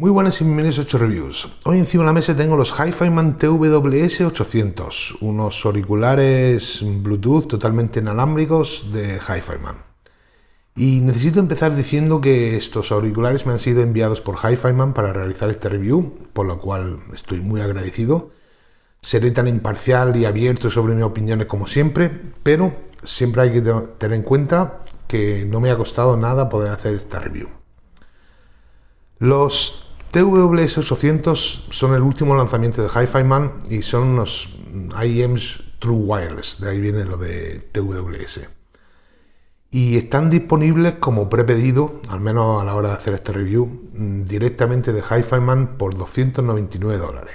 Muy buenas y bienvenidos a 8 Reviews. Hoy encima de la mesa tengo los HiFiMan TWS 800, unos auriculares Bluetooth totalmente inalámbricos de HiFiMan. Y necesito empezar diciendo que estos auriculares me han sido enviados por HiFiMan para realizar este review, por lo cual estoy muy agradecido. Seré tan imparcial y abierto sobre mis opiniones como siempre, pero siempre hay que tener en cuenta que no me ha costado nada poder hacer esta review. Los TWS 800 son el último lanzamiento de HiFiMan y son unos IEMs True Wireless, de ahí viene lo de TWS. Y están disponibles como prepedido, al menos a la hora de hacer este review, directamente de HiFiMan por $299.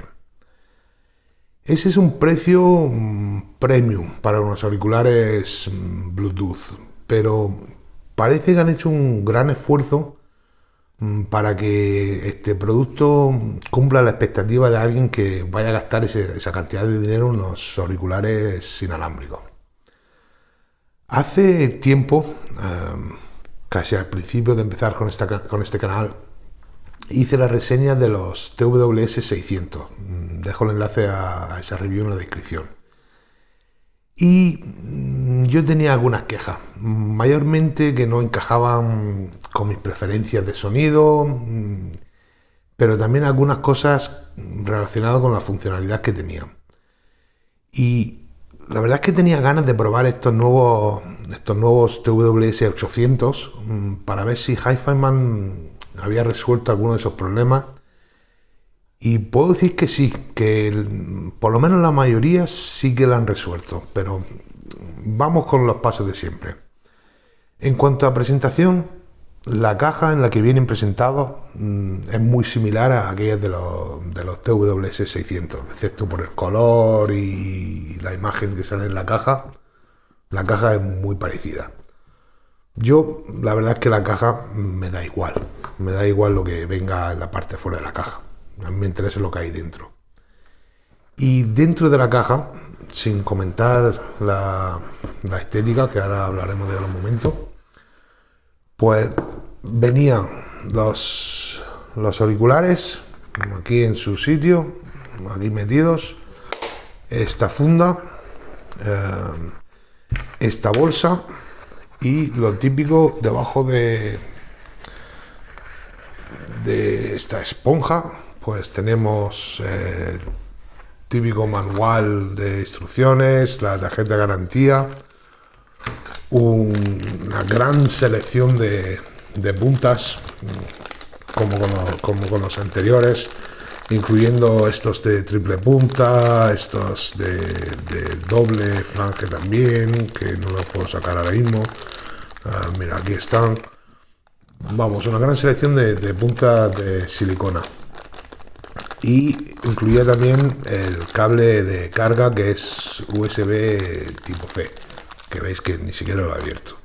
Ese es un precio premium para unos auriculares Bluetooth, pero parece que han hecho un gran esfuerzo para que este producto cumpla la expectativa de alguien que vaya a gastar esa cantidad de dinero en unos auriculares inalámbricos. Hace tiempo, casi al principio de empezar con este canal, hice la reseña de los TWS 600. Dejo el enlace a esa review en la descripción. Y yo tenía algunas quejas, mayormente que no encajaban con mis preferencias de sonido, pero también algunas cosas relacionadas con la funcionalidad que tenía. Y la verdad es que tenía ganas de probar estos nuevos TWS 800 para ver si HiFiMan había resuelto alguno de esos problemas. Y puedo decir que sí, que por lo menos la mayoría sí que la han resuelto, pero vamos con los pasos de siempre. En cuanto a presentación, la caja en la que vienen presentados es muy similar a aquellas de los TWS 600, excepto por el color y la imagen que sale en la caja. La caja es muy parecida. La verdad es que la caja me da igual lo que venga en la parte de fuera de la caja. A mí me interesa lo que hay dentro. Y dentro de la caja, sin comentar la estética, que ahora hablaremos de ella en un momento, pues venían los auriculares aquí en su sitio, aquí metidos, esta funda, esta bolsa y lo típico debajo de esta esponja. Pues tenemos el típico manual de instrucciones, la tarjeta de garantía, una gran selección de puntas, como con los anteriores, incluyendo estos de triple punta, estos de doble flange también, que no los puedo sacar ahora mismo. Mira, aquí están. Vamos, una gran selección de puntas de silicona. Y incluía también el cable de carga, que es USB tipo C, que veis que ni siquiera lo he abierto.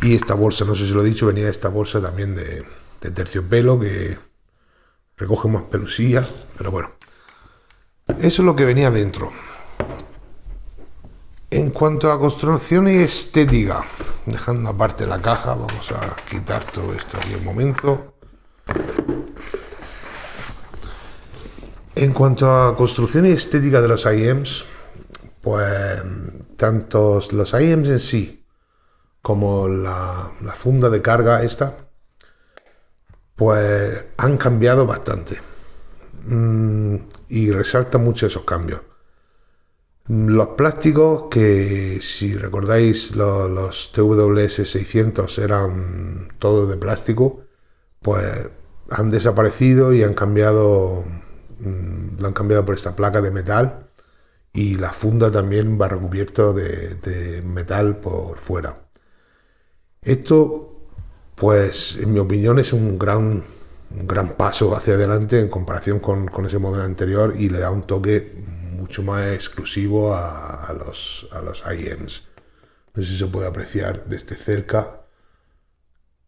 Y esta bolsa, no sé si lo he dicho, venía esta bolsa también de terciopelo, que recoge más pelusilla, pero bueno, eso es lo que venía dentro. En cuanto a construcción y estética, dejando aparte la caja, vamos a quitar todo esto aquí un momento. En cuanto a construcción y estética de los IEMs, pues tanto los IEMs en sí como la funda de carga esta, pues han cambiado bastante y resaltan mucho esos cambios. Los plásticos, que si recordáis los TWS 600 eran todos de plástico, pues han desaparecido y lo han cambiado por esta placa de metal, y la funda también va recubierto de metal por fuera. Esto, pues en mi opinión, es un gran paso hacia adelante en comparación con ese modelo anterior, y le da un toque mucho más exclusivo a los IEMs. No sé si se puede apreciar desde cerca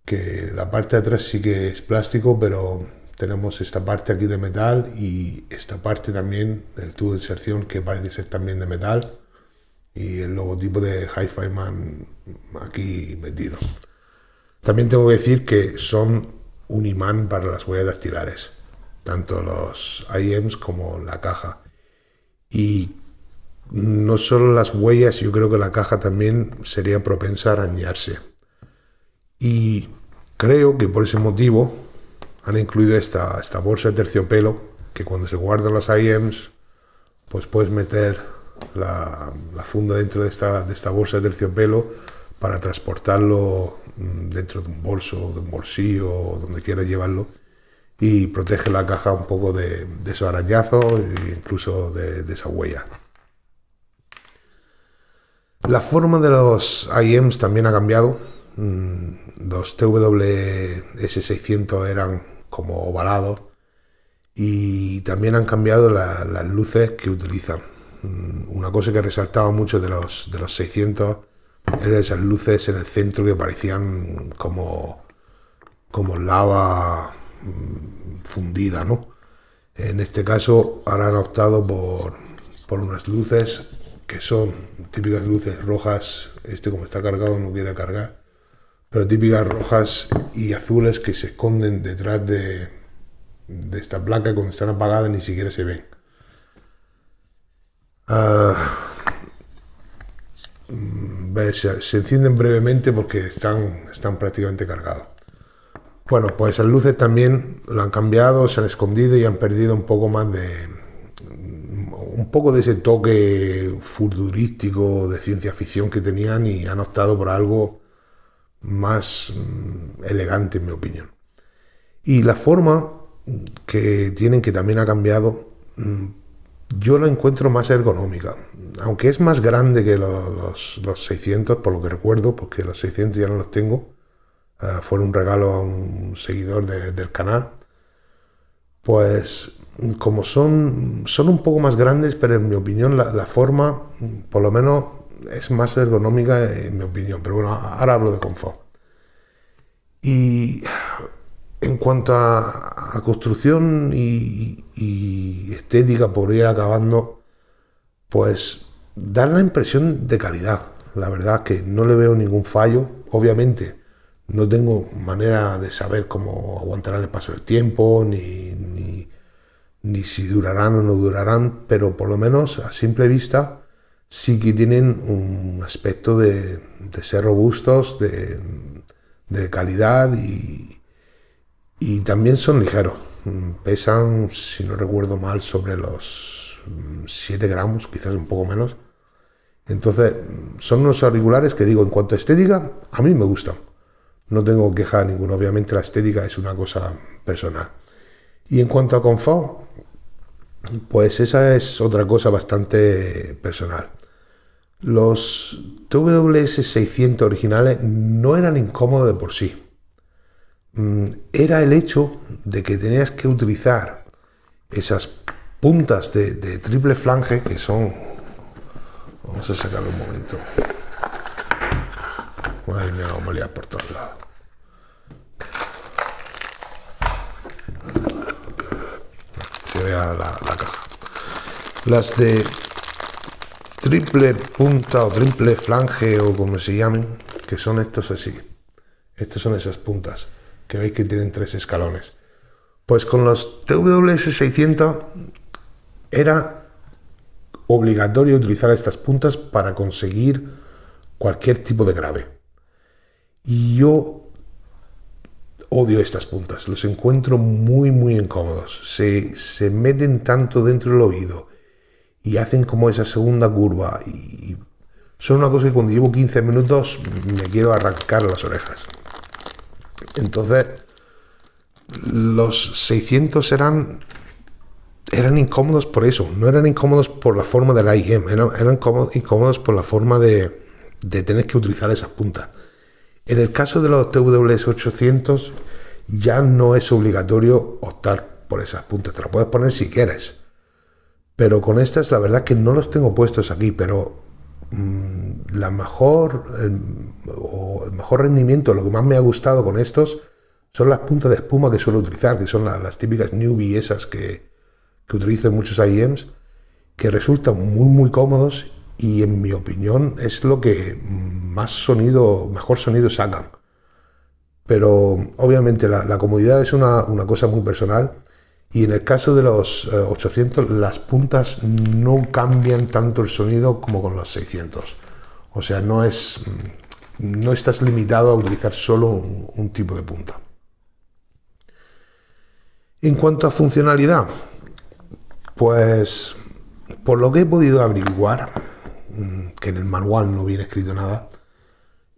que la parte de atrás sí que es plástico, pero tenemos esta parte aquí de metal y esta parte también del tubo de inserción, que parece ser también de metal, y el logotipo de HiFiMan aquí metido. También tengo que decir que son un imán para las huellas dactilares. tanto los IEMs como la caja. Y no solo las huellas, yo creo que la caja también sería propensa a arañarse. Y creo que por ese motivo han incluido esta bolsa de terciopelo, que cuando se guardan los IEMs, pues puedes meter la funda dentro de esta bolsa de terciopelo para transportarlo dentro de un bolso, de un bolsillo, o donde quieras llevarlo, y protege la caja un poco de esos arañazos e incluso de esa huella. La forma de los IEMs también ha cambiado. Los TWS600 eran como ovalados y también han cambiado las luces que utilizan. Una cosa que resaltaba mucho de los 600 eran esas luces en el centro que parecían como lava fundida, ¿no? En este caso ahora han optado por unas luces que son típicas luces rojas. Como está cargado no quiere cargar, pero típicas rojas y azules que se esconden detrás de esta placa. Cuando están apagadas ni siquiera se ven. Se encienden brevemente porque están prácticamente cargados. Bueno, pues esas luces también lo han cambiado, se han escondido y han perdido un poco de ese toque futurístico de ciencia ficción que tenían, y han optado por algo más elegante, en mi opinión. Y la forma que tienen, que también ha cambiado, yo la encuentro más ergonómica, aunque es más grande que los 600, por lo que recuerdo, porque los 600 ya no los tengo. Fueron un regalo a un seguidor del canal. Pues como son un poco más grandes, pero en mi opinión la forma, por lo menos, es más ergonómica, en mi opinión. Pero bueno, ahora hablo de confort. Y en cuanto a construcción y estética, por ir acabando, pues da la impresión de calidad. La verdad que no le veo ningún fallo. Obviamente no tengo manera de saber cómo aguantarán el paso del tiempo, ni si durarán o no durarán, pero por lo menos a simple vista sí que tienen un aspecto de ser robustos, de calidad, y también son ligeros. Pesan, si no recuerdo mal, sobre los 7 gramos, quizás un poco menos. Entonces son unos auriculares que, digo, en cuanto a estética, a mí me gustan. No tengo queja ninguna. Obviamente la estética es una cosa personal. Y en cuanto a confort, pues esa es otra cosa bastante personal. Los TWS600 originales no eran incómodos de por sí. Era el hecho de que tenías que utilizar esas puntas de triple flange, que son... Vamos a sacarlo un momento. Madre mía, vamos a liar por todos lados. Se vea la caja. Las de triple punta o triple flange, o como se llamen, que son estos así. Estas son esas puntas que veis que tienen 3 escalones. Pues con los TWS600 era obligatorio utilizar estas puntas para conseguir cualquier tipo de grave. Y yo odio estas puntas, los encuentro muy incómodos. Se meten tanto dentro del oído y hacen como esa segunda curva, y son una cosa que cuando llevo 15 minutos me quiero arrancar las orejas. Entonces los 600 eran incómodos por eso. No eran incómodos por la forma del IEM, eran incómodos por la forma de tener que utilizar esas puntas. En el caso de los TWS800 ya no es obligatorio optar por esas puntas, te las puedes poner si quieres, pero con estas la verdad que no los tengo puestos aquí. Pero el mejor rendimiento, lo que más me ha gustado con estos, son las puntas de espuma que suelo utilizar, que son las típicas Newbie, esas que utilizo en muchos IEMs, que resultan muy cómodos, y en mi opinión es lo que mejor sonido sacan. Pero obviamente la comodidad es una cosa muy personal, Y en el caso de los 800, las puntas no cambian tanto el sonido como con los 600. O sea, no estás limitado a utilizar solo un tipo de punta. En cuanto a funcionalidad, pues por lo que he podido averiguar, que en el manual no viene escrito nada,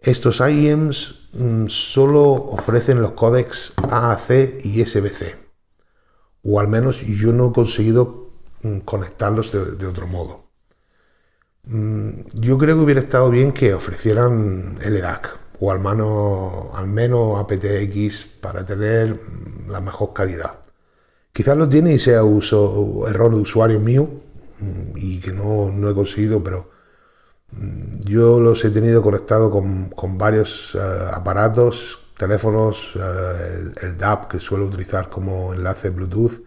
estos IEMs solo ofrecen los códecs AAC y SBC, o al menos yo no he conseguido conectarlos de otro modo. Yo creo que hubiera estado bien que ofrecieran LDAC o al menos aptX para tener la mejor calidad. Quizás lo tiene y sea error de usuario mío y que no he conseguido, pero yo los he tenido conectados con varios aparatos, teléfonos, el DAB que suelo utilizar como enlace Bluetooth,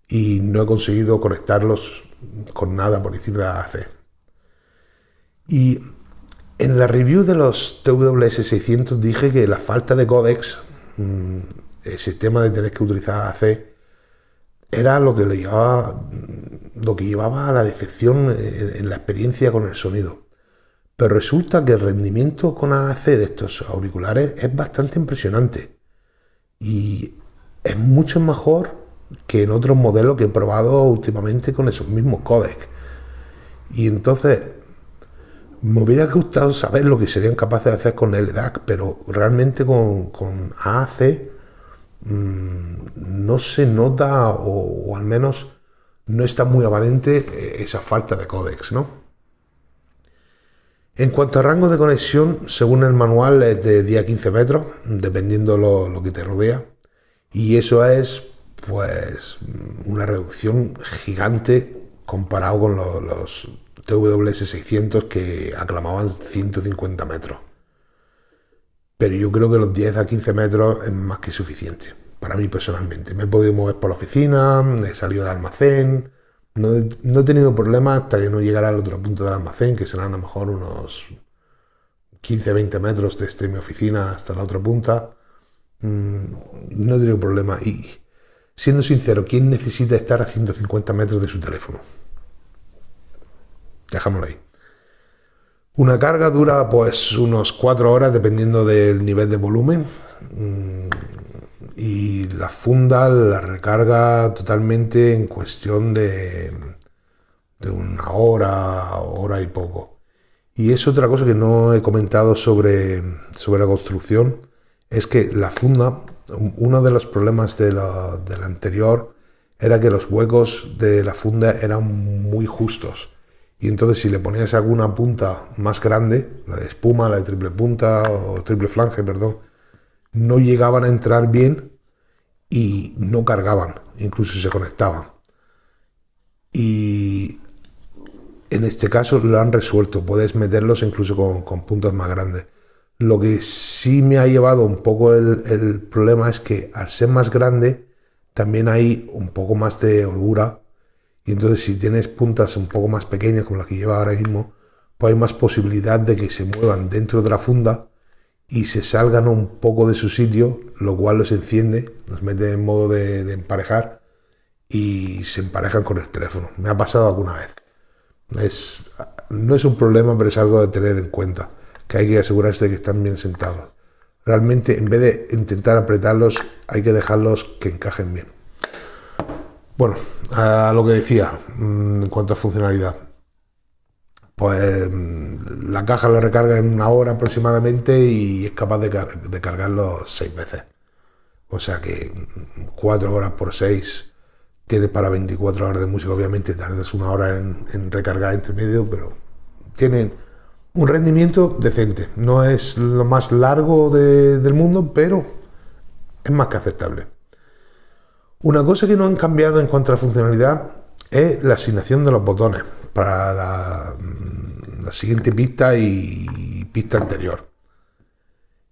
y no he conseguido conectarlos con nada por encima de AAC. Y en la review de los TWS600 dije que la falta de códecs, ese tema de tener que utilizar AAC, era lo que llevaba a la decepción en la experiencia con el sonido. Pero resulta que el rendimiento con AAC de estos auriculares es bastante impresionante y es mucho mejor que en otros modelos que he probado últimamente con esos mismos códecs. Y entonces me hubiera gustado saber lo que serían capaces de hacer con LDAC, pero realmente con AAC no se nota, o al menos no está muy aparente esa falta de códecs, ¿no? En cuanto a rango de conexión, según el manual es de 10 a 15 metros, dependiendo lo que te rodea, y eso es pues una reducción gigante comparado con los TWS600 que aclamaban 150 metros. Pero yo creo que los 10 a 15 metros es más que suficiente, para mí personalmente. Me he podido mover por la oficina, he salido del almacén, no he tenido problemas hasta que no llegara al otro punto del almacén, que serán a lo mejor unos 15-20 metros desde mi oficina hasta la otra punta. No he tenido problema. Y siendo sincero, ¿quién necesita estar a 150 metros de su teléfono? Dejámoslo ahí. Una carga dura pues unos 4 horas dependiendo del nivel de volumen, y la funda la recarga totalmente en cuestión de una hora y poco. Y es otra cosa que no he comentado sobre la construcción, es que la funda, uno de los problemas de la anterior era que los huecos de la funda eran muy justos. Y entonces si le ponías alguna punta más grande, la de espuma, la de triple punta o triple flange, perdón, no llegaban a entrar bien y no cargaban, incluso se conectaban. Y en este caso lo han resuelto, puedes meterlos incluso con puntas más grandes. Lo que sí me ha llevado un poco el problema es que al ser más grande también hay un poco más de holgura. Y entonces si tienes puntas un poco más pequeñas como la que lleva ahora mismo, pues hay más posibilidad de que se muevan dentro de la funda y se salgan un poco de su sitio, lo cual los enciende, los mete en modo de emparejar y se emparejan con el teléfono. Me ha pasado alguna vez. No es un problema, pero es algo de tener en cuenta, que hay que asegurarse de que están bien sentados. Realmente, en vez de intentar apretarlos, hay que dejarlos que encajen bien. Bueno, a lo que decía, en cuanto a funcionalidad, pues la caja la recarga en 1 hora aproximadamente y es capaz de cargarlo 6 veces. O sea que 4 horas por 6 tienes para 24 horas de música. Obviamente tardas 1 hora en recargar entre medio, pero tienen un rendimiento decente. No es lo más largo del mundo, pero es más que aceptable. Una cosa que no han cambiado en cuanto a la funcionalidad es la asignación de los botones para la siguiente pista y pista anterior.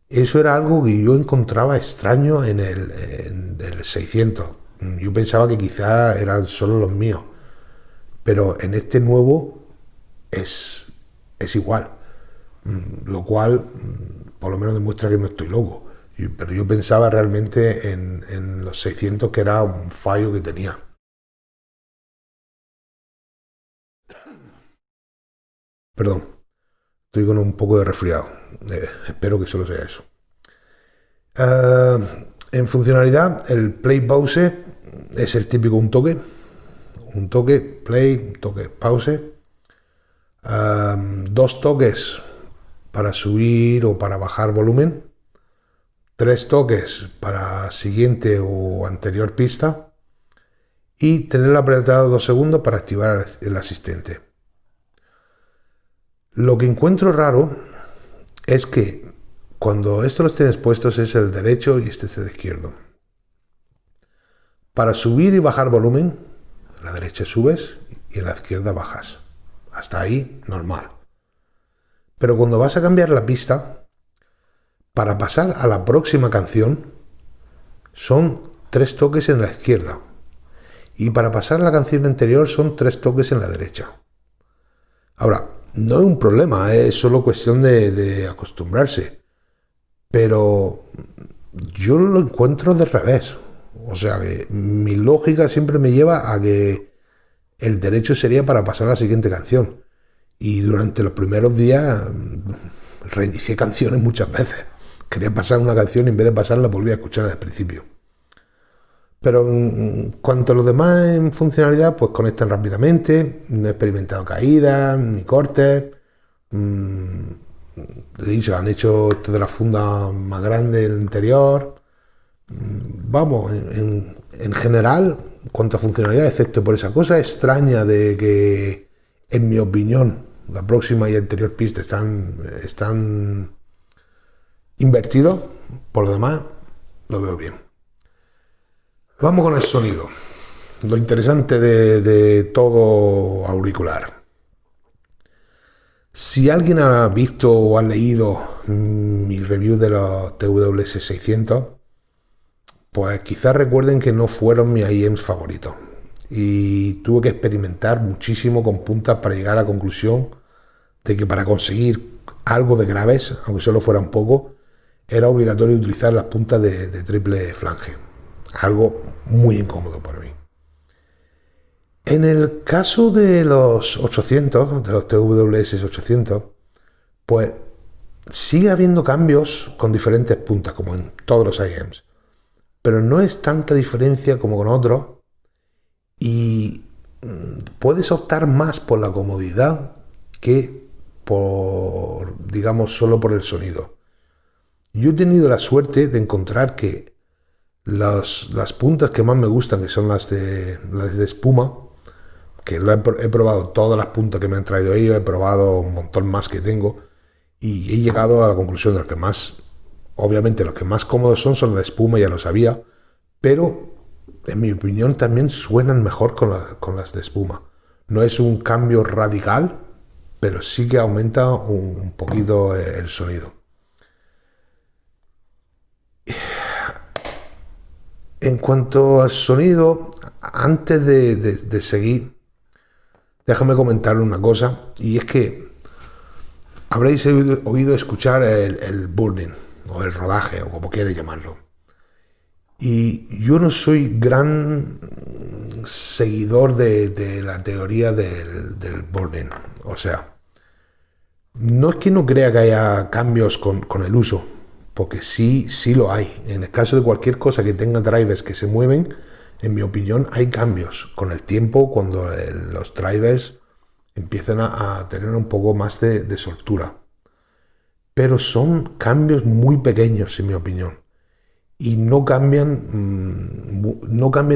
Eso era algo que yo encontraba extraño en el 600. Yo pensaba que quizás eran solo los míos, pero en este nuevo es igual, lo cual por lo menos demuestra que no estoy loco. Pero yo pensaba realmente en los 600, que era un fallo que tenía. Perdón, estoy con un poco de resfriado. Espero que solo sea eso. En funcionalidad, el play pause es el típico un toque play, un toque pause, dos toques para subir o para bajar volumen, tres toques para siguiente o anterior pista y tenerlo apretado 2 segundos para activar el asistente. Lo que encuentro raro es que cuando estos los tienes puestos es el derecho y este es el izquierdo. Para subir y bajar volumen, en la derecha subes y en la izquierda bajas. Hasta ahí, normal. Pero cuando vas a cambiar la pista, para pasar a la próxima canción, son 3 toques en la izquierda. Y para pasar a la canción anterior son 3 toques en la derecha. Ahora, no es un problema, es solo cuestión de acostumbrarse. Pero yo lo encuentro de revés. O sea que mi lógica siempre me lleva a que el derecho sería para pasar a la siguiente canción. Y durante los primeros días reinicié canciones muchas veces. Quería pasar una canción y en vez de pasarla volví a escucharla desde el principio. Pero en cuanto a los demás en funcionalidad, pues conectan rápidamente. No he experimentado caídas ni cortes. He dicho, han hecho esto de la funda más grande en el interior. Vamos, en general, cuanto a funcionalidad, excepto por esa cosa extraña de que, en mi opinión, la próxima y anterior pista están invertidos, por lo demás, lo veo bien. Vamos con el sonido. Lo interesante de todo auricular. Si alguien ha visto o ha leído mi review de los TWS-600, pues quizás recuerden que no fueron mis IEMs favoritos. Y tuve que experimentar muchísimo con puntas para llegar a la conclusión de que para conseguir algo de graves, aunque solo fuera un poco, era obligatorio utilizar las puntas de triple flange. Algo muy incómodo para mí. En el caso de los 800, de los TWS 800, pues sigue habiendo cambios con diferentes puntas, como en todos los IEMs. Pero no es tanta diferencia como con otros y puedes optar más por la comodidad que por, digamos, solo por el sonido. Yo he tenido la suerte de encontrar que las puntas que más me gustan, que son las de espuma, que he probado todas las puntas que me han traído ellos, he probado un montón más que tengo y he llegado a la conclusión de los que más, obviamente los que más cómodos son los de espuma, ya lo sabía, pero en mi opinión también suenan mejor con las de espuma. No es un cambio radical, pero sí que aumenta un poquito el sonido. En cuanto al sonido, antes de seguir, déjame comentarle una cosa, y es que habréis oído escuchar el burning, o el rodaje, o como quieras llamarlo. Y yo no soy gran seguidor de la teoría del burning. O sea, no es que no crea que haya cambios con el uso, porque sí lo hay. En el caso de cualquier cosa que tenga drivers que se mueven, en mi opinión, hay cambios con el tiempo cuando los drivers empiezan a tener un poco más de soltura. Pero son cambios muy pequeños, en mi opinión. Y no cambian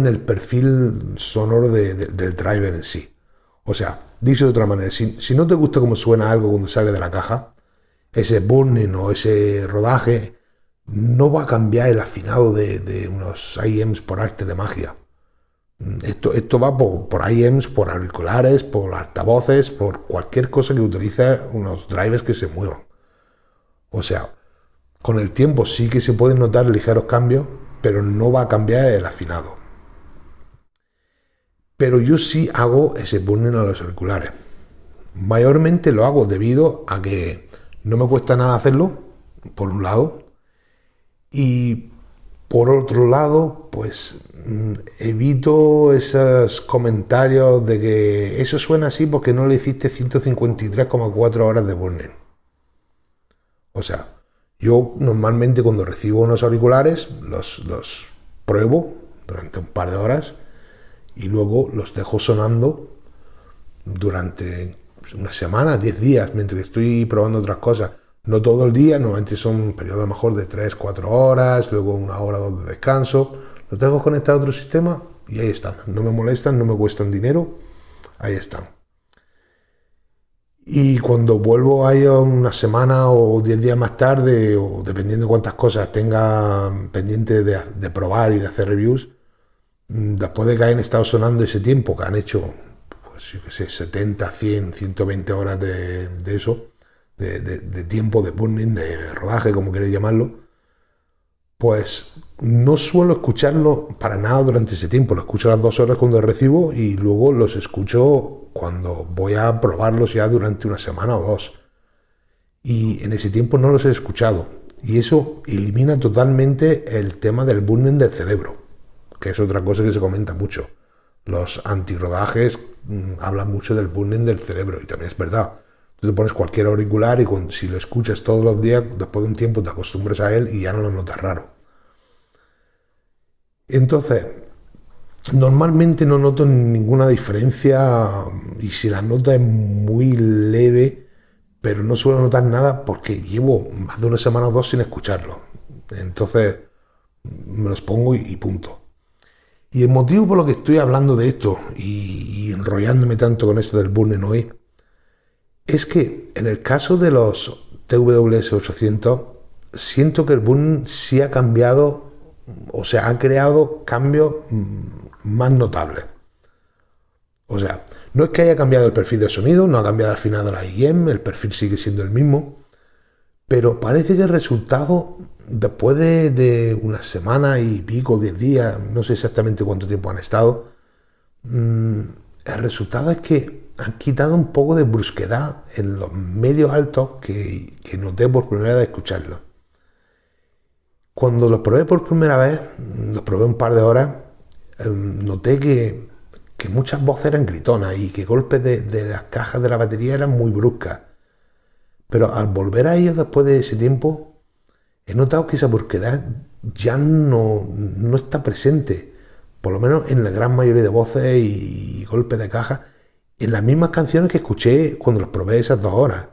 el perfil sonoro del driver en sí. O sea, dicho de otra manera, si no te gusta cómo suena algo cuando sale de la caja, ese burning o ese rodaje no va a cambiar el afinado de unos IEMs por arte de magia. Esto va por IEMs, por auriculares, por altavoces, por cualquier cosa que utilice unos drivers que se muevan. O sea, con el tiempo sí que se pueden notar ligeros cambios, pero no va a cambiar el afinado. Pero yo sí hago ese burning a los auriculares. Mayormente lo hago debido a que no me cuesta nada hacerlo, por un lado, Y por otro lado, pues evito esos comentarios de que eso suena así porque no le hiciste 153,4 horas de burning. O sea, yo normalmente cuando recibo unos auriculares los pruebo durante un par de horas y luego los dejo sonando durante una semana, 10 días, mientras estoy probando otras cosas. No todo el día, normalmente son un periodo a lo mejor de 3 4 horas, luego una hora o dos de descanso. Los dejo conectados a otro sistema y ahí están. No me molestan, no me cuestan dinero, ahí están. Y cuando vuelvo ahí una semana o 10 días más tarde, o dependiendo de cuántas cosas tenga pendiente de probar y de hacer reviews, después de que hayan estado sonando ese tiempo, que han hecho, pues yo qué sé, 70, 100, 120 horas de eso, de tiempo, de burning, de rodaje, como queréis llamarlo, pues no suelo escucharlo para nada durante ese tiempo. Lo escucho a las 2 horas cuando recibo y luego los escucho cuando voy a probarlos ya durante una semana o dos. Y en ese tiempo no los he escuchado. Y eso elimina totalmente el tema del burning del cerebro, que es otra cosa que se comenta mucho. Los antirrodajes hablan mucho del burning del cerebro y también es verdad. Tú te pones cualquier auricular y si lo escuchas todos los días, después de un tiempo te acostumbras a él y ya no lo notas raro. Entonces, normalmente no noto ninguna diferencia y si la nota es muy leve, pero no suelo notar nada porque llevo más de una semana o dos sin escucharlo. Entonces, me los pongo y punto. Y el motivo por lo que estoy hablando de esto y enrollándome tanto con esto del burning hoy es que en el caso de los TWS 800 siento que el burning sí ha cambiado, o sea, ha creado cambios más notables. O sea, no es que haya cambiado el perfil de sonido, no ha cambiado al final de la IEM, el perfil sigue siendo el mismo, pero parece que el resultado, después de una semana y pico, 10 días, no sé exactamente cuánto tiempo han estado, el resultado es que han quitado un poco de brusquedad en los medios altos que noté por primera vez escucharlo. Cuando los probé por primera vez, los probé un par de horas, noté que muchas voces eran gritonas y que golpes de las cajas de la batería eran muy bruscas. Pero al volver a ellos después de ese tiempo, he notado que esa brusquedad ya no está presente, por lo menos en la gran mayoría de voces y golpes de caja, en las mismas canciones que escuché cuando los probé esas 2 horas.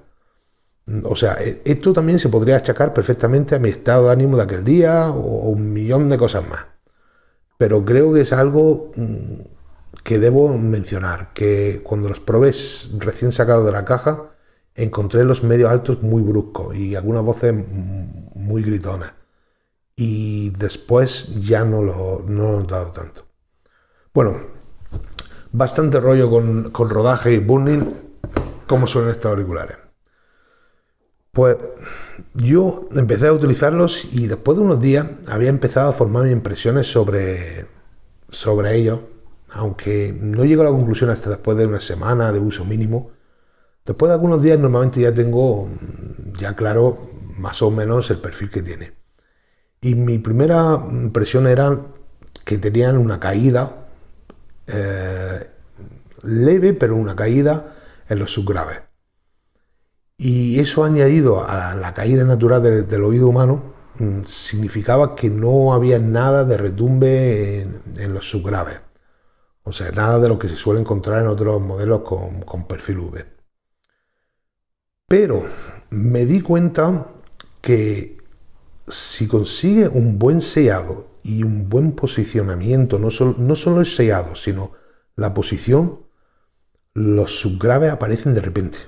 O sea, esto también se podría achacar perfectamente a mi estado de ánimo de aquel día o un millón de cosas más. Pero creo que es algo que debo mencionar, que cuando los probé recién sacados de la caja, encontré los medios altos muy bruscos y algunas voces muy gritonas. Y después ya no lo he notado tanto. Bueno, bastante rollo con rodaje y burning, como suelen estos auriculares. Pues yo empecé a utilizarlos y después de unos días había empezado a formar mis impresiones sobre ellos, aunque no llego a la conclusión hasta después de una semana de uso mínimo. Después de algunos días normalmente ya tengo ya claro más o menos el perfil que tiene. Y mi primera impresión era que tenían una caída leve, pero una caída en los subgraves. Y eso añadido a la caída natural del oído humano significaba que no había nada de retumbe en los subgraves. O sea, nada de lo que se suele encontrar en otros modelos con perfil V. Pero me di cuenta que si consigue un buen sellado y un buen posicionamiento, no solo el sellado, sino la posición, los subgraves aparecen de repente.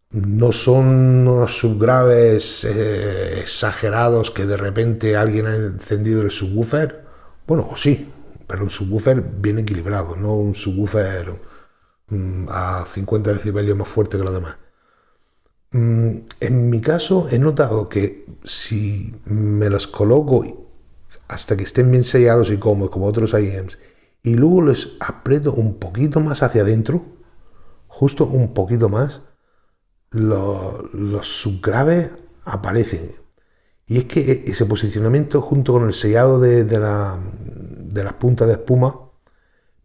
No son unos subgraves exagerados que de repente alguien ha encendido el subwoofer. Bueno, sí, pero un subwoofer bien equilibrado, no un subwoofer a 50 decibelios más fuerte que los demás. En mi caso he notado que si me los coloco hasta que estén bien sellados y cómodos como otros IEMs y luego les aprieto un poquito más hacia adentro, justo un poquito más, los subgraves aparecen Y es que ese posicionamiento junto con el sellado de las puntas de espuma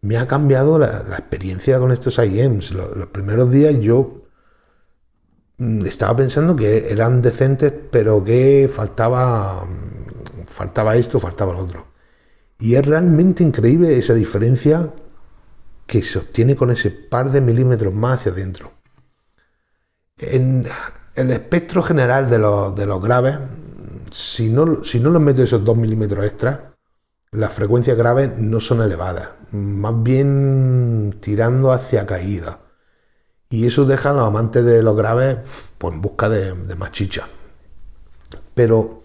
me ha cambiado la experiencia con estos IEMs. Los primeros días yo estaba pensando que eran decentes, pero que faltaba esto, faltaba lo otro. Y es realmente increíble esa diferencia que se obtiene con ese par de milímetros más hacia adentro. En el espectro general de los graves, si no les meto esos 2 milímetros extra, las frecuencias graves no son elevadas, más bien tirando hacia caída. Y eso deja a los amantes de los graves pues, en busca de más chicha. Pero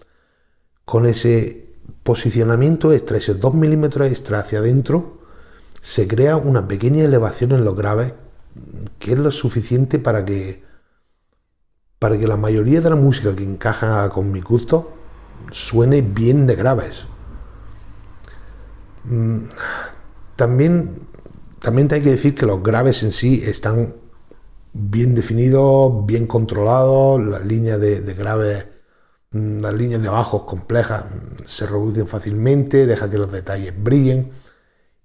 con ese posicionamiento extra, esos 2 milímetros extra hacia adentro, se crea una pequeña elevación en los graves que es lo suficiente para que la mayoría de la música que encaja con mi gusto suene bien de graves. También hay que decir que los graves en sí están bien definidos, bien controlados, las líneas de graves, las líneas de bajos complejas se reducen fácilmente, deja que los detalles brillen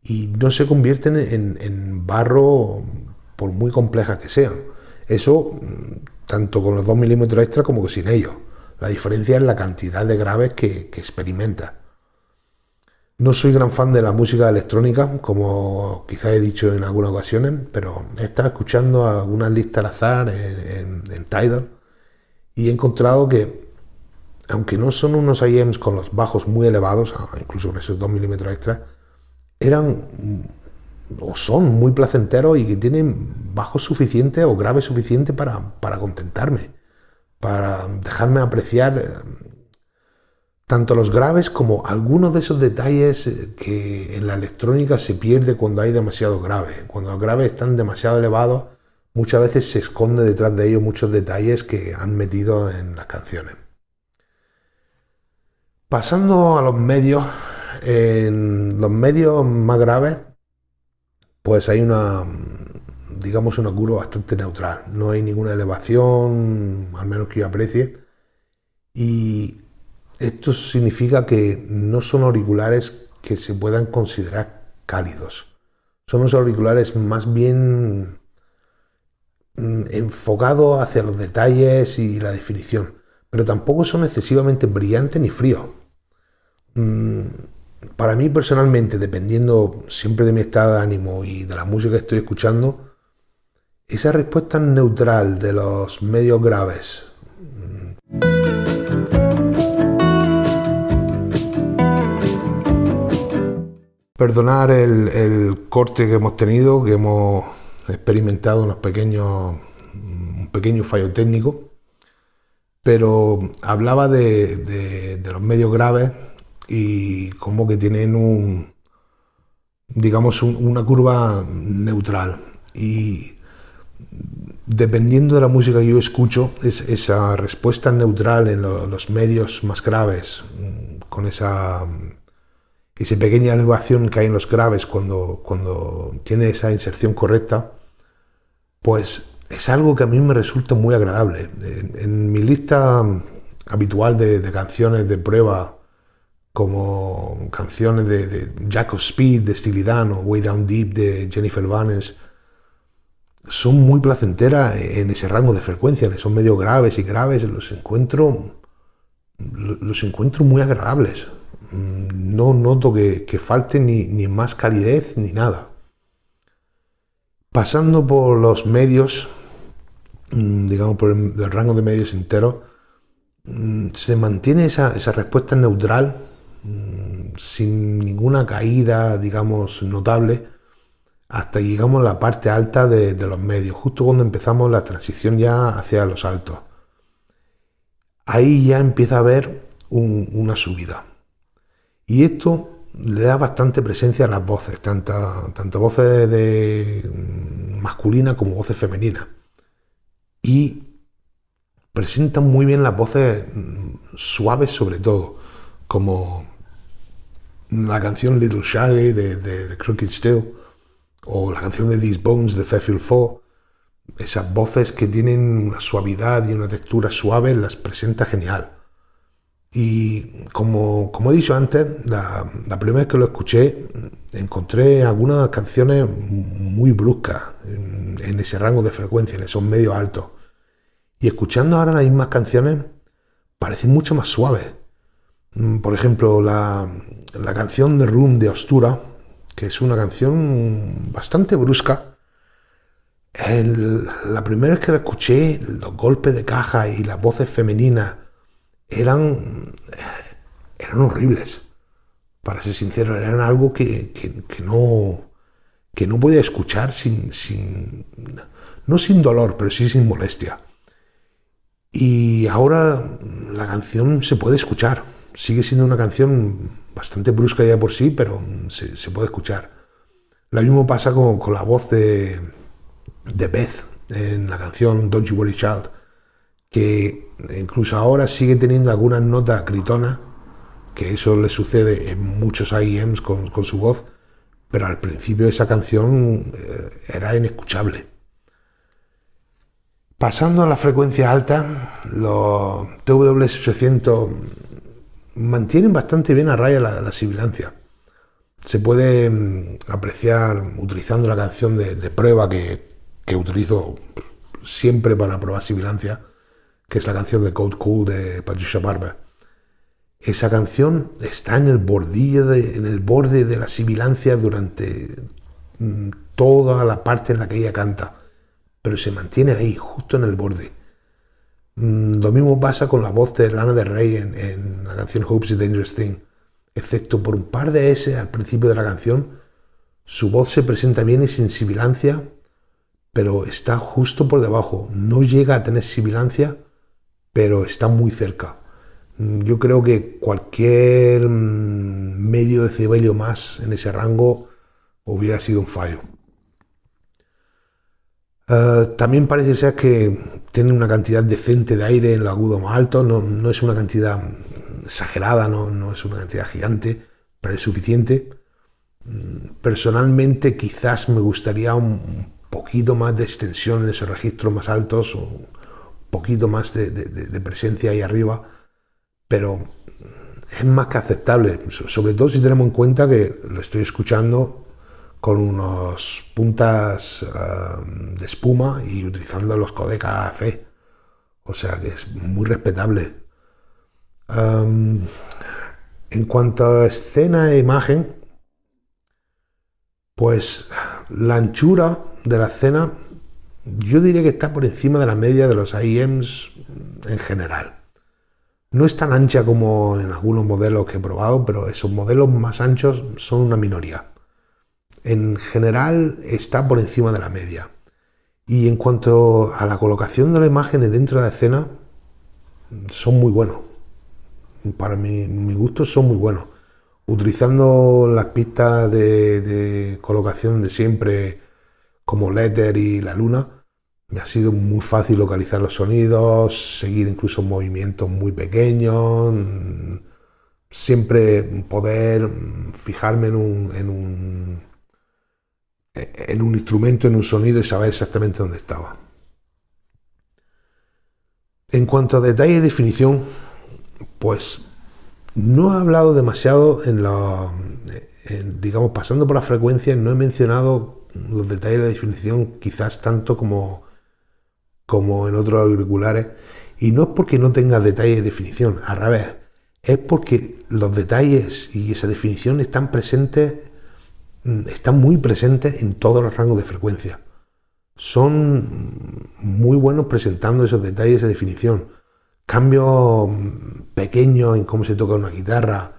y no se convierten en barro por muy complejas que sean. Eso tanto con los 2 milímetros extra como sin ellos. La diferencia es la cantidad de graves que experimenta. No soy gran fan de la música electrónica, como quizás he dicho en algunas ocasiones, pero he estado escuchando algunas listas al azar en Tidal y he encontrado que, aunque no son unos IEMs con los bajos muy elevados, incluso con esos 2 milímetros extra, eran o son muy placenteros y que tienen bajos suficientes o graves suficientes para contentarme, para dejarme apreciar tanto los graves como algunos de esos detalles que en la electrónica se pierde cuando hay demasiado grave. Cuando los graves están demasiado elevados, muchas veces se esconde detrás de ellos muchos detalles que han metido en las canciones. Pasando a los medios, en los medios más graves, pues hay una curva bastante neutral. No hay ninguna elevación, al menos que yo aprecie. Y esto significa que no son auriculares que se puedan considerar cálidos. Son unos auriculares más bien enfocados hacia los detalles y la definición. Pero tampoco son excesivamente brillantes ni fríos. Para mí personalmente, dependiendo siempre de mi estado de ánimo y de la música que estoy escuchando, esa respuesta neutral de los medios graves perdonar el corte que hemos tenido, que hemos experimentado un pequeño fallo técnico, pero hablaba de los medios graves y como que tienen una curva neutral, y dependiendo de la música que yo escucho, esa respuesta neutral en los medios más graves, con esa pequeña elevación que hay en los graves cuando tiene esa inserción correcta, pues es algo que a mí me resulta muy agradable. En mi lista habitual de canciones de prueba, como canciones de Jack of Speed de Steely Dan o Way Down Deep de Jennifer Barnes, son muy placenteras en ese rango de frecuencia, en esos medios graves y graves, los encuentro muy agradables. No noto que falte ni más calidez ni nada. Pasando por los medios, por el rango de medios entero, se mantiene esa respuesta neutral, sin ninguna caída, notable, hasta llegamos a la parte alta de los medios, justo cuando empezamos la transición ya hacia los altos. Ahí ya empieza a haber una subida. Y esto le da bastante presencia a las voces, tanto voces masculinas como voces femeninas. Y presentan muy bien las voces suaves, sobre todo, como la canción Little Shaggy de Crooked Still, o la canción de These Bones de Fairfield 4. Esas voces que tienen una suavidad y una textura suave las presenta genial. Y como he dicho antes, la primera vez que lo escuché, encontré algunas canciones muy bruscas en ese rango de frecuencia, en esos medios altos. Y escuchando ahora las mismas canciones, parecen mucho más suaves. Por ejemplo, la canción The Room de Ostura, que es una canción bastante brusca. La primera vez que la escuché, los golpes de caja y las voces femeninas eran horribles. Para ser sincero, eran algo que no podía escuchar no sin dolor, pero sí sin molestia. Y ahora la canción se puede escuchar. Sigue siendo una canción bastante brusca ya por sí, pero se puede escuchar. Lo mismo pasa con la voz de Beth en la canción Don't You Worry Child, que incluso ahora sigue teniendo algunas notas gritonas, que eso le sucede en muchos IEMs con su voz, pero al principio esa canción era inescuchable. Pasando a la frecuencia alta, los TWS-800 mantienen bastante bien a raya la sibilancia. Se puede apreciar utilizando la canción de prueba que utilizo siempre para probar sibilancia, que es la canción de Code Cool de Patricia Barber. Esa canción está en el borde de la sibilancia durante toda la parte en la que ella canta, pero se mantiene ahí, justo en el borde. Lo mismo pasa con la voz de Lana Del Rey en la canción Hope's a Dangerous Thing. Excepto por un par de S al principio de la canción, su voz se presenta bien y sin sibilancia, pero está justo por debajo. No llega a tener sibilancia, pero está muy cerca. Yo creo que cualquier medio decibelio más en ese rango hubiera sido un fallo. También parece ser que tiene una cantidad decente de aire en lo agudo más alto. No es una cantidad exagerada, no es una cantidad gigante, pero es suficiente. Personalmente quizás me gustaría un poquito más de extensión en esos registros más altos, un poquito más de presencia ahí arriba, pero es más que aceptable, sobre todo si tenemos en cuenta que lo estoy escuchando con unos puntas de espuma y utilizando los codecs AC, o sea que es muy respetable. En cuanto a escena e imagen, pues la anchura de la escena yo diría que está por encima de la media de los IEMs en general. No es tan ancha como en algunos modelos que he probado, pero esos modelos más anchos son una minoría. En general está por encima de la media. Y en cuanto a la colocación de las imágenes dentro de la escena, son muy buenos. Para mi gusto son muy buenos. Utilizando las pistas de colocación de siempre, como Letter y la luna, me ha sido muy fácil localizar los sonidos, seguir incluso movimientos muy pequeños, siempre poder fijarme en un instrumento, en un sonido y saber exactamente dónde estaba. En cuanto a detalle y definición, pues no he hablado demasiado digamos, pasando por las frecuencias, no he mencionado los detalles de la definición quizás tanto como en otros auriculares, y no es porque no tenga detalle de definición, al revés, es porque los detalles y esa definición están muy presentes en todos los rangos de frecuencia. Son muy buenos presentando esos detalles de definición. Cambios pequeños en cómo se toca una guitarra,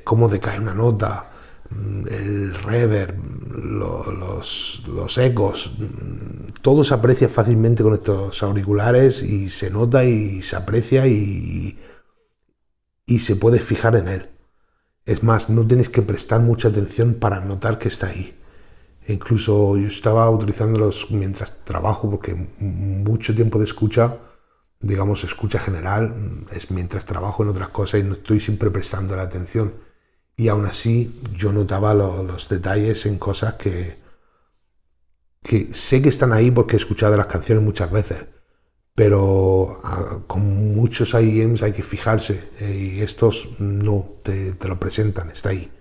cómo decae una nota, el reverb, los ecos, todo se aprecia fácilmente con estos auriculares y se nota y se aprecia y se puede fijar en él. Es más, no tienes que prestar mucha atención para notar que está ahí. Incluso yo estaba utilizándolos mientras trabajo, porque mucho tiempo de escucha, digamos escucha general, es mientras trabajo en otras cosas y no estoy siempre prestando la atención. Y aún así yo notaba los detalles en cosas que sé que están ahí porque he escuchado las canciones muchas veces, pero con muchos IEMs hay que fijarse, y estos no te lo presentan, está ahí.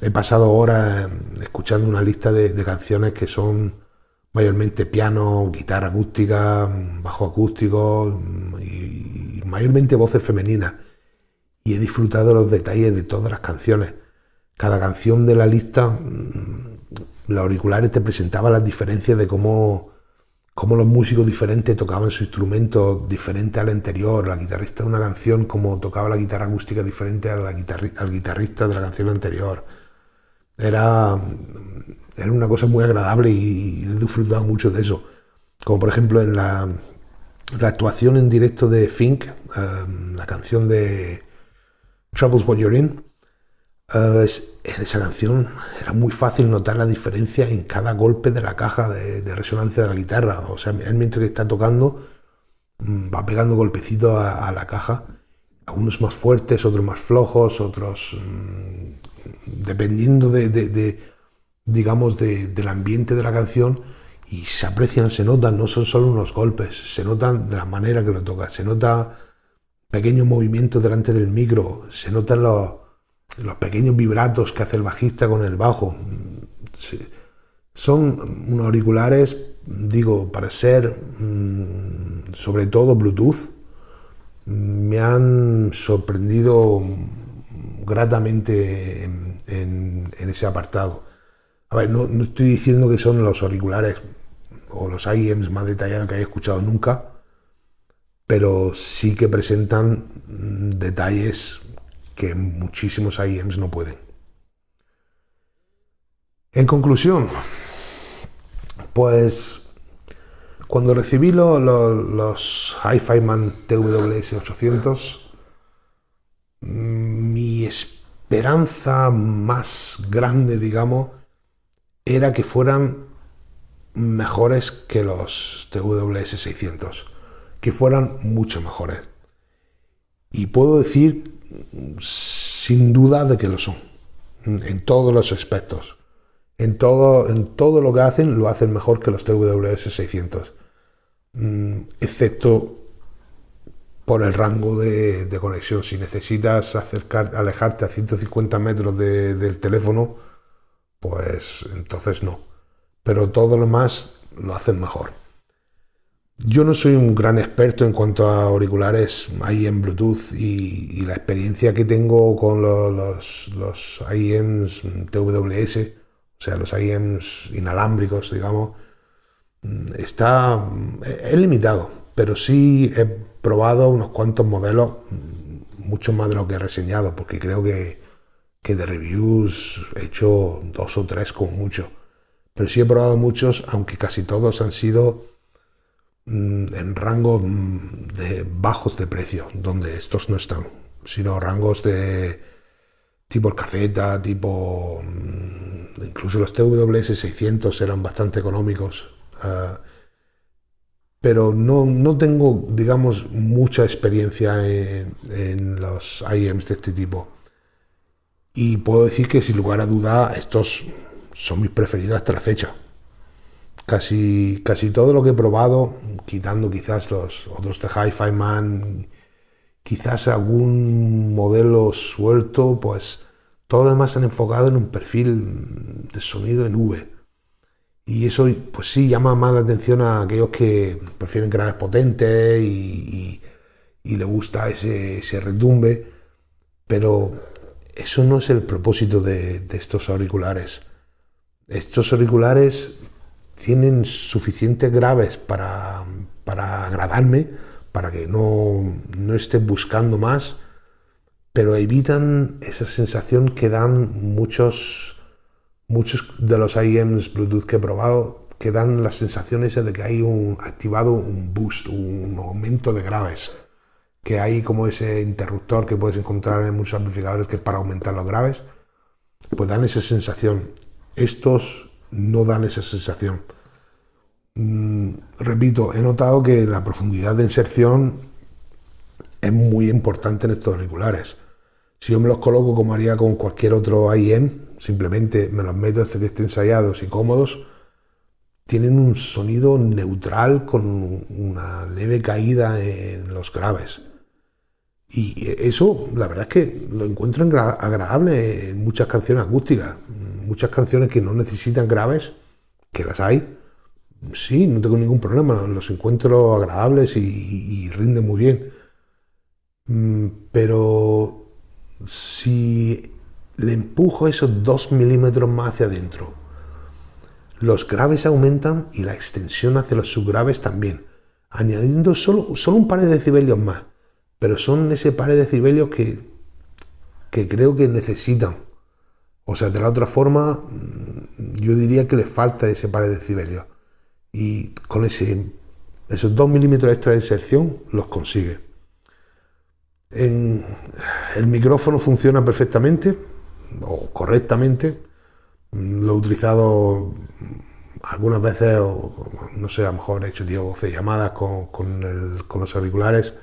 He pasado horas escuchando una lista de canciones que son mayormente piano, guitarra acústica, bajo acústico y mayormente voces femeninas. Y he disfrutado de los detalles de todas las canciones. Cada canción de la lista, los auriculares te presentaban las diferencias de cómo los músicos diferentes tocaban su instrumento diferente al anterior. La guitarrista de una canción, como tocaba la guitarra acústica diferente al guitarrista de la canción anterior. Era una cosa muy agradable y he disfrutado mucho de eso. Como por ejemplo en la actuación en directo de Fink, la canción de Troubles What You're In. En esa canción era muy fácil notar la diferencia en cada golpe de la caja de resonancia de la guitarra. O sea, él mientras está tocando va pegando golpecitos a la caja, algunos más fuertes, otros más flojos, otros dependiendo digamos del ambiente de la canción, y se aprecian, se notan, no son solo unos golpes, se notan de la manera que lo toca, se nota pequeños movimientos delante del micro, se notan los pequeños vibratos que hace el bajista con el bajo. Son unos auriculares, digo, para ser sobre todo Bluetooth, me han sorprendido gratamente en ese apartado. A ver, no estoy diciendo que son los auriculares o los IEMs más detallados que haya escuchado nunca, pero sí que presentan detalles que muchísimos IEMs no pueden. En conclusión, pues cuando recibí los Hi-Fi Man TWS 800, mi esperanza más grande, digamos, era que fueran mejores que los TWS 600, que fueran mucho mejores. Y puedo decir sin duda de que lo son, en todos los aspectos. En todo lo que hacen, lo hacen mejor que los TWS 600, excepto por el rango de conexión. Si necesitas alejarte a 150 metros del teléfono, pues entonces no. Pero todo lo más lo hacen mejor. Yo no soy un gran experto en cuanto a auriculares IEM Bluetooth, y la experiencia que tengo con los IEMs TWS, o sea, los IEMs inalámbricos, digamos, es limitado, pero sí he probado unos cuantos modelos, mucho más de lo que he reseñado, porque creo que de reviews he hecho 2 o 3 como mucho. Pero sí he probado muchos, aunque casi todos han sido en rangos bajos de precio, donde estos no están, sino rangos de tipo el Cazeta, tipo incluso los TWS 600 eran bastante económicos, pero no tengo, digamos, mucha experiencia en los IEMs de este tipo, y puedo decir que sin lugar a duda estos son mis preferidos hasta la fecha. Casi todo lo que he probado, quitando quizás los otros de Hi-Fi Man, quizás algún modelo suelto, pues todo lo demás se han enfocado en un perfil de sonido en V. Y eso, pues sí, llama más la atención a aquellos que prefieren graves potentes y les gusta ese retumbe, pero eso no es el propósito de estos auriculares. Estos auriculares tienen suficientes graves para agradarme, para que no esté buscando más, pero evitan esa sensación que dan muchos de los IEMs Bluetooth que he probado, que dan la sensación esa de que hay activado un boost, un aumento de graves, que hay como ese interruptor que puedes encontrar en muchos amplificadores que es para aumentar los graves, pues dan esa sensación. Estos no dan esa sensación. Repito, he notado que la profundidad de inserción es muy importante en estos auriculares. Si yo me los coloco como haría con cualquier otro IEM, simplemente me los meto hasta que estén ensayados y cómodos, tienen un sonido neutral con una leve caída en los graves. Y eso, la verdad es que lo encuentro agradable en muchas canciones acústicas. Muchas canciones que no necesitan graves, que las hay. Sí, no tengo ningún problema, los encuentro agradables y rinden muy bien. Pero si le empujo esos 2 milímetros más hacia adentro, los graves aumentan y la extensión hacia los subgraves también, añadiendo solo un par de decibelios más. Pero son ese par de decibelios que creo que necesitan. O sea, de la otra forma, yo diría que le falta ese par de decibelios. Y con esos 2 milímetros extra de inserción los consigue. El micrófono funciona perfectamente o correctamente. Lo he utilizado algunas veces, no sé, a lo mejor he hecho 10 o 12 llamadas con los auriculares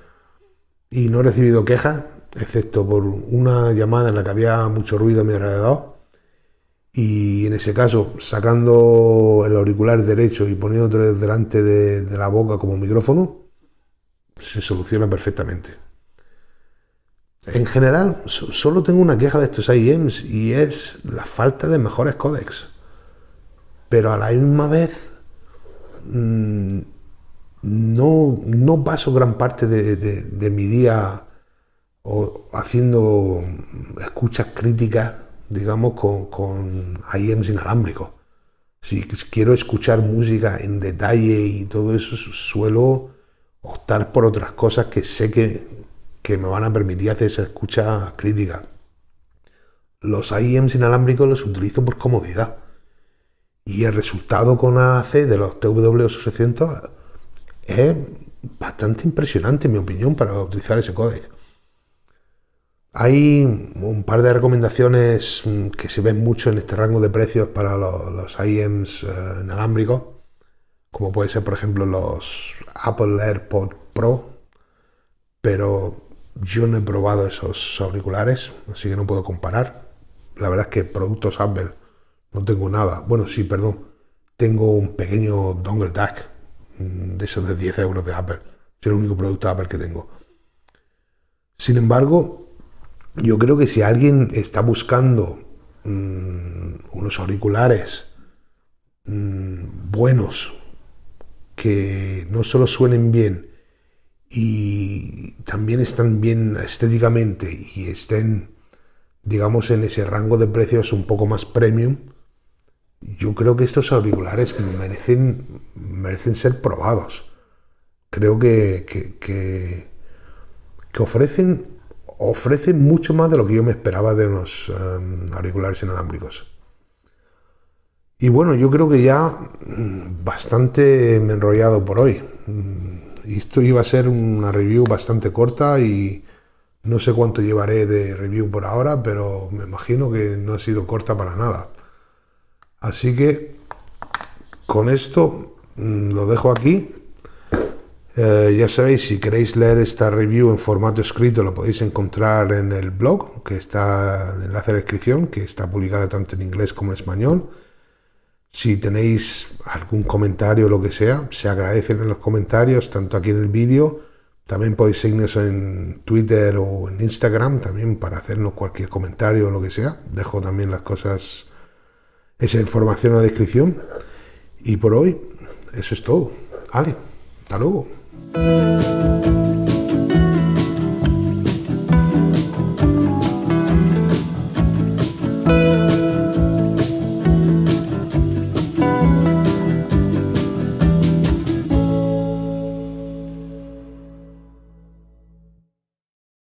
y no he recibido quejas, excepto por una llamada en la que había mucho ruido a mi alrededor. Y en ese caso, sacando el auricular derecho y poniéndolo delante de la boca como micrófono, se soluciona perfectamente. En general, solo tengo una queja de estos IEMs y es la falta de mejores códecs. Pero a la misma vez, no paso gran parte de mi día haciendo escuchas críticas, digamos, con IEMs inalámbricos. Si quiero escuchar música en detalle y todo eso, suelo optar por otras cosas que sé que me van a permitir hacer esa escucha crítica. Los IEMs inalámbricos los utilizo por comodidad. Y el resultado con AAC de los TW800 es bastante impresionante, en mi opinión, para utilizar ese códec. Hay un par de recomendaciones que se ven mucho en este rango de precios para los IEMs inalámbricos, como puede ser, por ejemplo, los Apple AirPods Pro, pero yo no he probado esos auriculares, así que no puedo comparar. La verdad es que productos Apple no tengo nada. Bueno, sí, perdón. Tengo un pequeño dongle DAC de esos de 10 euros de Apple. Es el único producto Apple que tengo. Sin embargo, yo creo que si alguien está buscando unos auriculares buenos, que no solo suenen bien y también están bien estéticamente y estén, digamos, en ese rango de precios un poco más premium, yo creo que estos auriculares merecen ser probados. Creo que ofrecen mucho más de lo que yo me esperaba de unos auriculares inalámbricos. Y bueno, yo creo que ya bastante me he enrollado por hoy. Esto iba a ser una review bastante corta y no sé cuánto llevaré de review por ahora, pero me imagino que no ha sido corta para nada. Así que con esto lo dejo aquí. Ya sabéis, si queréis leer esta review en formato escrito, lo podéis encontrar en el blog, que está en el enlace de descripción, que está publicada tanto en inglés como en español. Si tenéis algún comentario o lo que sea, se agradecen en los comentarios, tanto aquí en el vídeo. También podéis seguirnos en Twitter o en Instagram también para hacernos cualquier comentario o lo que sea. Dejo también las cosas, esa información en la descripción. Y por hoy, eso es todo. Vale, hasta luego.